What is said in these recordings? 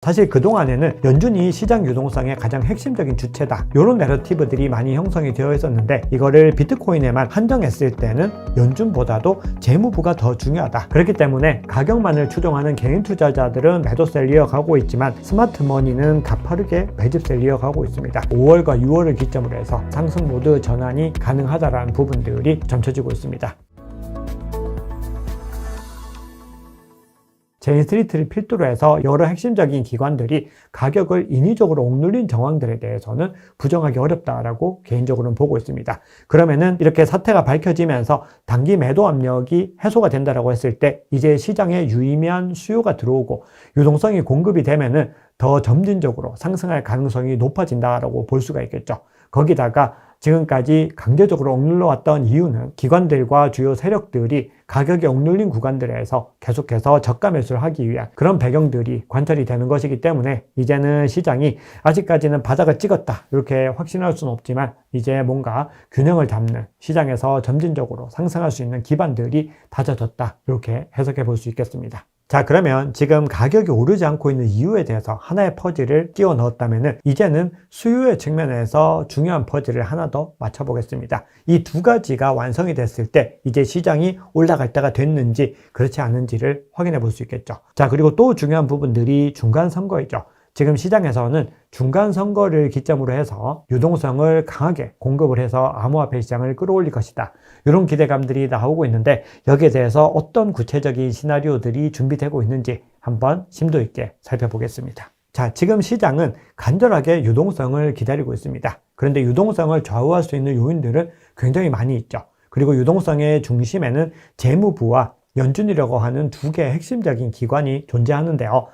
사실 그동안에는 연준이 시장 유동성의 가장 핵심적인 주체다, 이런 내러티브들이 많이 형성이 되어 있었는데, 이거를 비트코인에만 한정했을 때는 연준보다도 재무부가 더 중요하다. 그렇기 때문에 가격만을 추종하는 개인 투자자들은 매도세를 이어가고 있지만 스마트머니는 가파르게 매집세를 이어가고 있습니다. 5월과 6월을 기점으로 해서 상승 모드 전환이 가능하다라는 부분들이 점쳐지고 있습니다. 제인스트리트를 필두로 해서 여러 핵심적인 기관들이 가격을 인위적으로 억눌린 정황들에 대해서는 부정하기 어렵다라고 개인적으로는 보고 있습니다. 그러면은 이렇게 사태가 밝혀지면서 단기 매도 압력이 해소가 된다라고 했을 때 이제 시장에 유의미한 수요가 들어오고 유동성이 공급이 되면은 더 점진적으로 상승할 가능성이 높아진다라고 볼 수가 있겠죠. 거기다가 지금까지 강제적으로 억눌러왔던 이유는 기관들과 주요 세력들이 가격이 억눌린 구간들에서 계속해서 저가 매수를 하기 위한 그런 배경들이 관찰이 되는 것이기 때문에 이제는 시장이 아직까지는 바닥을 찍었다 이렇게 확신할 수는 없지만 이제 뭔가 균형을 잡는, 시장에서 점진적으로 상승할 수 있는 기반들이 다져졌다 이렇게 해석해 볼 수 있겠습니다. 자, 그러면 지금 가격이 오르지 않고 있는 이유에 대해서 하나의 퍼즐을 끼워 넣었다면은 이제는 수요의 측면에서 중요한 퍼즐을 하나 더 맞춰보겠습니다. 이 두 가지가 완성이 됐을 때 이제 시장이 올라갈 때가 됐는지 그렇지 않은지를 확인해 볼 수 있겠죠. 자, 그리고 또 중요한 부분들이 중간 선거이죠. 지금 시장에서는 중간 선거를 기점으로 해서 유동성을 강하게 공급을 해서 암호화폐 시장을 끌어올릴 것이다, 이런 기대감들이 나오고 있는데, 여기에 대해서 어떤 구체적인 시나리오들이 준비되고 있는지 한번 심도 있게 살펴보겠습니다. 자, 지금 시장은 간절하게 유동성을 기다리고 있습니다. 그런데 유동성을 좌우할 수 있는 요인들은 굉장히 많이 있죠. 그리고 유동성의 중심에는 재무부와 연준이라고 하는 두 개의 핵심적인 기관이 존재하는데요.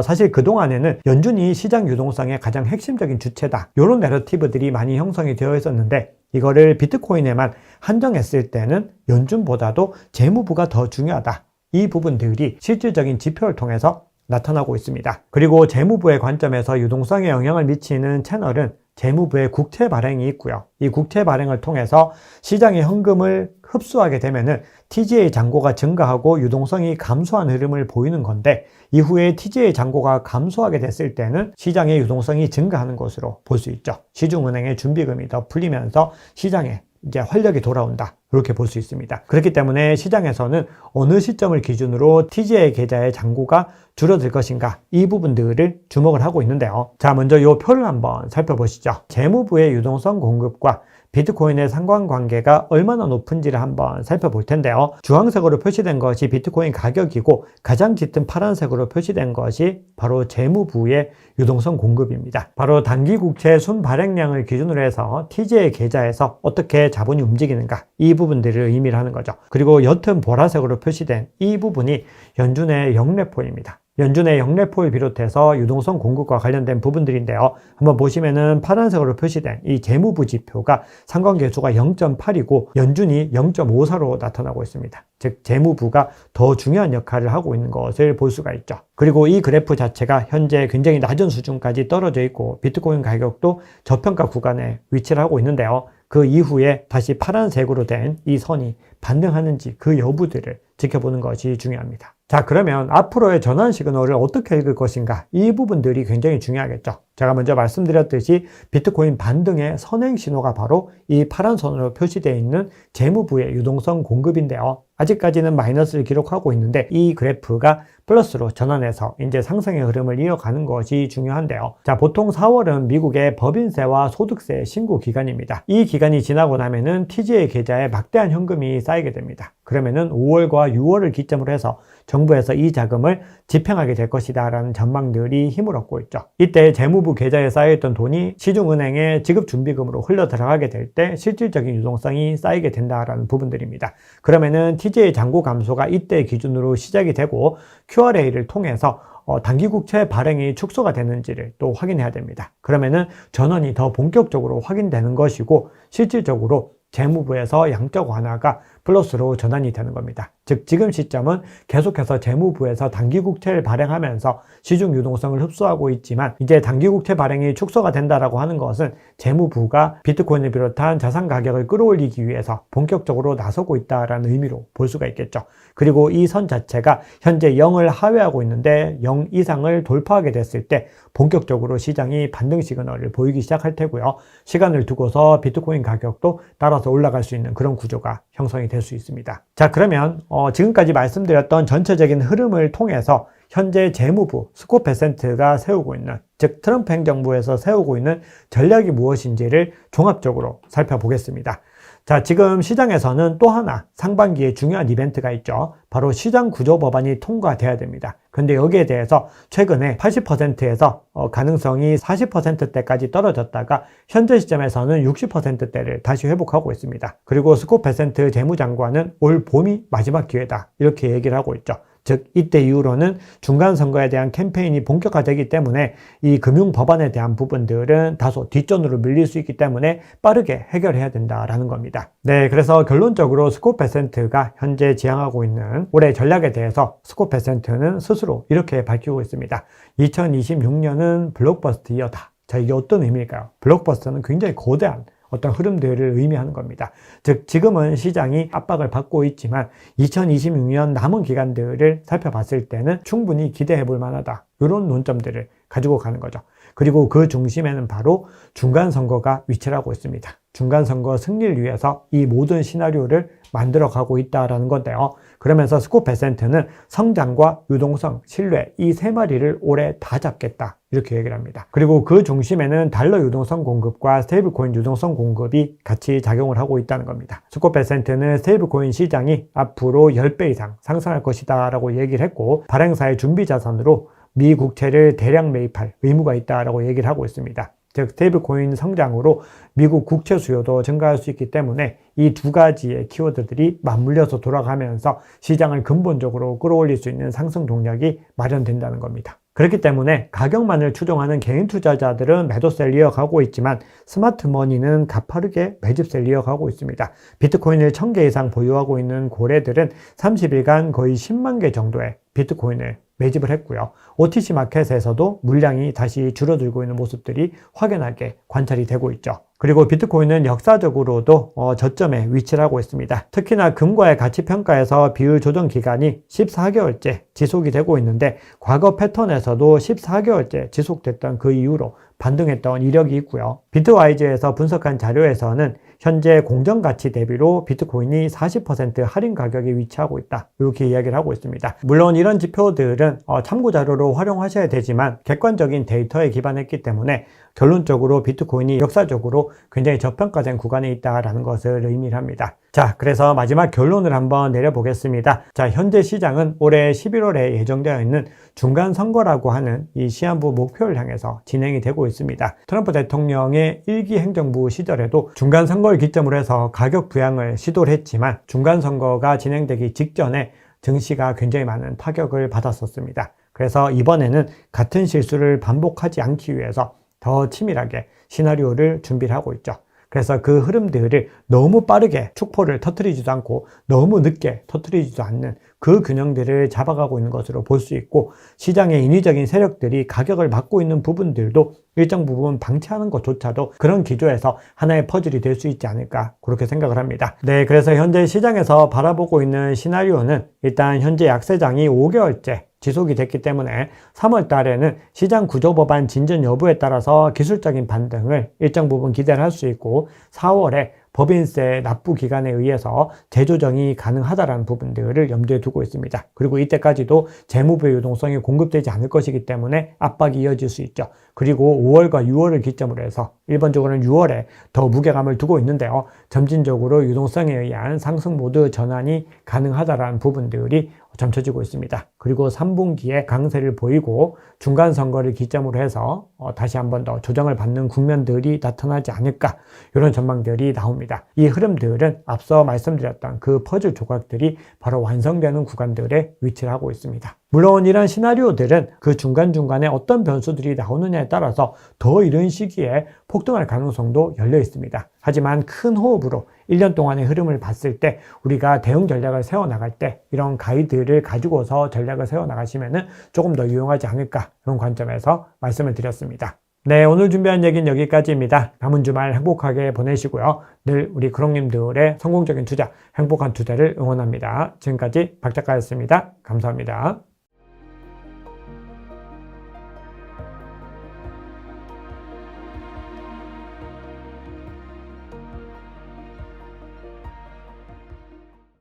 사실 그동안에는 연준이 시장 유동성의 가장 핵심적인 주체다, 이런 내러티브들이 많이 형성이 되어 있었는데, 이거를 비트코인에만 한정했을 때는 연준보다도 재무부가 더 중요하다, 이 부분들이 실질적인 지표를 통해서 나타나고 있습니다. 그리고 재무부의 관점에서 유동성에 영향을 미치는 채널은 재무부의 국채 발행이 있고요. 이 국채 발행을 통해서 시장의 현금을 흡수하게 되면은 TGA 잔고가 증가하고 유동성이 감소한 흐름을 보이는 건데, 이후에 TGA 잔고가 감소하게 됐을 때는 시장의 유동성이 증가하는 것으로 볼 수 있죠. 시중은행의 준비금이 더 풀리면서 시장에 이제 활력이 돌아온다, 이렇게 볼 수 있습니다. 그렇기 때문에 시장에서는 어느 시점을 기준으로 TGA 계좌의 잔고가 줄어들 것인가, 이 부분들을 주목을 하고 있는데요. 자, 먼저 이 표를 한번 살펴보시죠. 재무부의 유동성 공급과 비트코인의 상관관계가 얼마나 높은지를 한번 살펴볼 텐데요. 주황색으로 표시된 것이 비트코인 가격이고 가장 짙은 파란색으로 표시된 것이 바로 재무부의 유동성 공급입니다. 바로 단기 국채 순 발행량을 기준으로 해서 TGA 계좌에서 어떻게 자본이 움직이는가, 이 부분들을 의미를 하는 거죠. 그리고 옅은 보라색으로 표시된 이 부분이 연준의 영래포입니다. 연준의 영래포를 비롯해서 유동성 공급과 관련된 부분들인데요. 한번 보시면은 파란색으로 표시된 이 재무부 지표가 상관계수가 0.8이고 연준이 0.54로 나타나고 있습니다. 즉 재무부가 더 중요한 역할을 하고 있는 것을 볼 수가 있죠. 그리고 이 그래프 자체가 현재 굉장히 낮은 수준까지 떨어져 있고 비트코인 가격도 저평가 구간에 위치를 하고 있는데요. 그 이후에 다시 파란색으로 된 이 선이 반등하는지 그 여부들을 지켜보는 것이 중요합니다. 자, 그러면 앞으로의 전환 시그널을 어떻게 읽을 것인가, 이 부분들이 굉장히 중요하겠죠. 제가 먼저 말씀드렸듯이 비트코인 반등의 선행 신호가 바로 이 파란 선으로 표시되어 있는 재무부의 유동성 공급인데요. 아직까지는 마이너스를 기록하고 있는데 이 그래프가 플러스로 전환해서 이제 상승의 흐름을 이어가는 것이 중요한데요. 자, 보통 4월은 미국의 법인세와 소득세 신고 기간입니다. 이 기간이 지나고 나면은 TGA 계좌에 막대한 현금이 쌓이게 됩니다. 그러면은 5월과 6월을 기점으로 해서 정부에서 이 자금을 집행하게 될 것이다 라는 전망들이 힘을 얻고 있죠. 이때 재무부 계좌에 쌓여있던 돈이 시중은행의 지급준비금으로 흘러 들어가게 될 때 실질적인 유동성이 쌓이게 된다라는 부분들입니다. 그러면은 TGA 잔고 감소가 이때 기준으로 시작이 되고 QRA를 통해서 단기국채 발행이 축소가 되는지를 또 확인해야 됩니다. 그러면은 전환이 더 본격적으로 확인되는 것이고 실질적으로 재무부에서 양적 완화가 플러스로 전환이 되는 겁니다. 즉 지금 시점은 계속해서 재무부에서 단기국채를 발행하면서 시중 유동성을 흡수하고 있지만 이제 단기국채 발행이 축소가 된다라고 하는 것은 재무부가 비트코인을 비롯한 자산 가격을 끌어올리기 위해서 본격적으로 나서고 있다라는 의미로 볼 수가 있겠죠. 그리고 이 선 자체가 현재 0을 하회하고 있는데 0 이상을 돌파하게 됐을 때 본격적으로 시장이 반등 시그널을 보이기 시작할 테고요. 시간을 두고서 비트코인 가격도 따라서 올라갈 수 있는 그런 구조가 형성이 될 수 있습니다. 자, 그러면 지금까지 말씀드렸던 전체적인 흐름을 통해서 현재 재무부 스콧 베센트가 세우고 있는, 즉 트럼프 행정부에서 세우고 있는 전략이 무엇인지를 종합적으로 살펴보겠습니다. 자, 지금 시장에서는 또 하나 상반기에 중요한 이벤트가 있죠. 바로 시장 구조 법안이 통과돼야 됩니다. 근데 여기에 대해서 최근에 80%에서 가능성이 40%대까지 떨어졌다가 현재 시점에서는 60%대를 다시 회복하고 있습니다. 그리고 스콧 베센트 재무장관은 올 봄이 마지막 기회다, 이렇게 얘기를 하고 있죠. 즉 이때 이후로는 중간선거에 대한 캠페인이 본격화되기 때문에 이 금융 법안에 대한 부분들은 다소 뒷전으로 밀릴 수 있기 때문에 빠르게 해결해야 된다라는 겁니다. 네, 그래서 결론적으로 스콧 베센트가 현재 지향하고 있는 올해 전략에 대해서 스콧 베센트는 스스로 이렇게 밝히고 있습니다. 2026년은 블록버스터 이어다. 자, 이게 어떤 의미일까요? 블록버스터는 굉장히 거대한 어떤 흐름들을 의미하는 겁니다. 즉 지금은 시장이 압박을 받고 있지만 2026년 남은 기간들을 살펴봤을 때는 충분히 기대해 볼 만하다, 이런 논점들을 가지고 가는 거죠. 그리고 그 중심에는 바로 중간선거가 위치를 하고 있습니다. 중간선거 승리를 위해서 이 모든 시나리오를 만들어 가고 있다라는 건데요. 그러면서 스콧 베센트는 성장과 유동성, 신뢰, 이 세 마리를 올해 다 잡겠다, 이렇게 얘기를 합니다. 그리고 그 중심에는 달러 유동성 공급과 스테이블코인 유동성 공급이 같이 작용을 하고 있다는 겁니다. 스콧 베센트는 스테이블코인 시장이 앞으로 10배 이상 상승할 것이다 라고 얘기를 했고, 발행사의 준비 자산으로 미 국채를 대량 매입할 의무가 있다라고 얘기를 하고 있습니다. 즉 스테이블코인 성장으로 미국 국채 수요도 증가할 수 있기 때문에 이 두 가지의 키워드들이 맞물려서 돌아가면서 시장을 근본적으로 끌어올릴 수 있는 상승 동력이 마련된다는 겁니다. 그렇기 때문에 가격만을 추종하는 개인 투자자들은 매도세를 이어가고 있지만 스마트머니는 가파르게 매집세를 이어가고 있습니다. 비트코인을 1000개 이상 보유하고 있는 고래들은 30일간 거의 10만 개 정도의 비트코인을 매집을 했고요. OTC 마켓에서도 물량이 다시 줄어들고 있는 모습들이 확연하게 관찰이 되고 있죠. 그리고 비트코인은 역사적으로도 저점에 위치를 하고 있습니다. 특히나 금과의 가치 평가에서 비율 조정 기간이 14개월째 지속이 되고 있는데 과거 패턴에서도 14개월째 지속됐던 그 이후로 반등했던 이력이 있고요. 비트와이즈에서 분석한 자료에서는 현재 공정가치 대비로 비트코인이 40% 할인 가격에 위치하고 있다, 이렇게 이야기를 하고 있습니다. 물론 이런 지표들은 참고자료로 활용하셔야 되지만 객관적인 데이터에 기반했기 때문에 결론적으로 비트코인이 역사적으로 굉장히 저평가된 구간에 있다라는 것을 의미를 합니다. 자, 그래서 마지막 결론을 한번 내려보겠습니다. 자, 현재 시장은 올해 11월에 예정되어 있는 중간선거라고 하는 이 시한부 목표를 향해서 진행이 되고 있습니다. 트럼프 대통령의 1기 행정부 시절에도 중간선거를 기점으로 해서 가격 부양을 시도를 했지만 중간선거가 진행되기 직전에 증시가 굉장히 많은 타격을 받았었습니다. 그래서 이번에는 같은 실수를 반복하지 않기 위해서 더 치밀하게 시나리오를 준비를 하고 있죠. 그래서 그 흐름들을 너무 빠르게 축포를 터뜨리지도 않고 너무 늦게 터뜨리지도 않는 그 균형들을 잡아가고 있는 것으로 볼 수 있고, 시장의 인위적인 세력들이 가격을 막고 있는 부분들도 일정 부분 방치하는 것조차도 그런 기조에서 하나의 퍼즐이 될 수 있지 않을까, 그렇게 생각을 합니다. 네, 그래서 현재 시장에서 바라보고 있는 시나리오는 일단 현재 약세장이 5개월째 지속이 됐기 때문에 3월 달에는 시장 구조 법안 진전 여부에 따라서 기술적인 반등을 일정 부분 기대를 할 수 있고, 4월에 법인세 납부 기간에 의해서 재조정이 가능하다라는 부분들을 염두에 두고 있습니다. 그리고 이때까지도 재무부의 유동성이 공급되지 않을 것이기 때문에 압박이 이어질 수 있죠. 그리고 5월과 6월을 기점으로 해서 일반적으로는 6월에 더 무게감을 두고 있는데요. 점진적으로 유동성에 의한 상승 모드 전환이 가능하다라는 부분들이 점쳐지고 있습니다. 그리고 3분기에 강세를 보이고 중간 선거를 기점으로 해서 다시 한 번 더 조정을 받는 국면들이 나타나지 않을까, 이런 전망들이 나옵니다. 이 흐름들은 앞서 말씀드렸던 그 퍼즐 조각들이 바로 완성되는 구간들에 위치를 하고 있습니다. 물론 이런 시나리오들은 그 중간중간에 어떤 변수들이 나오느냐에 따라서 더 이른 시기에 폭등할 가능성도 열려 있습니다. 하지만 큰 호흡으로 1년 동안의 흐름을 봤을 때 우리가 대응 전략을 세워나갈 때 이런 가이드를 가지고서 전략을 세워나가시면 조금 더 유용하지 않을까, 그런 관점에서 말씀을 드렸습니다. 네, 오늘 준비한 얘기는 여기까지입니다. 남은 주말 행복하게 보내시고요. 늘 우리 크롱님들의 성공적인 투자, 행복한 투자를 응원합니다. 지금까지 박 작가였습니다. 감사합니다.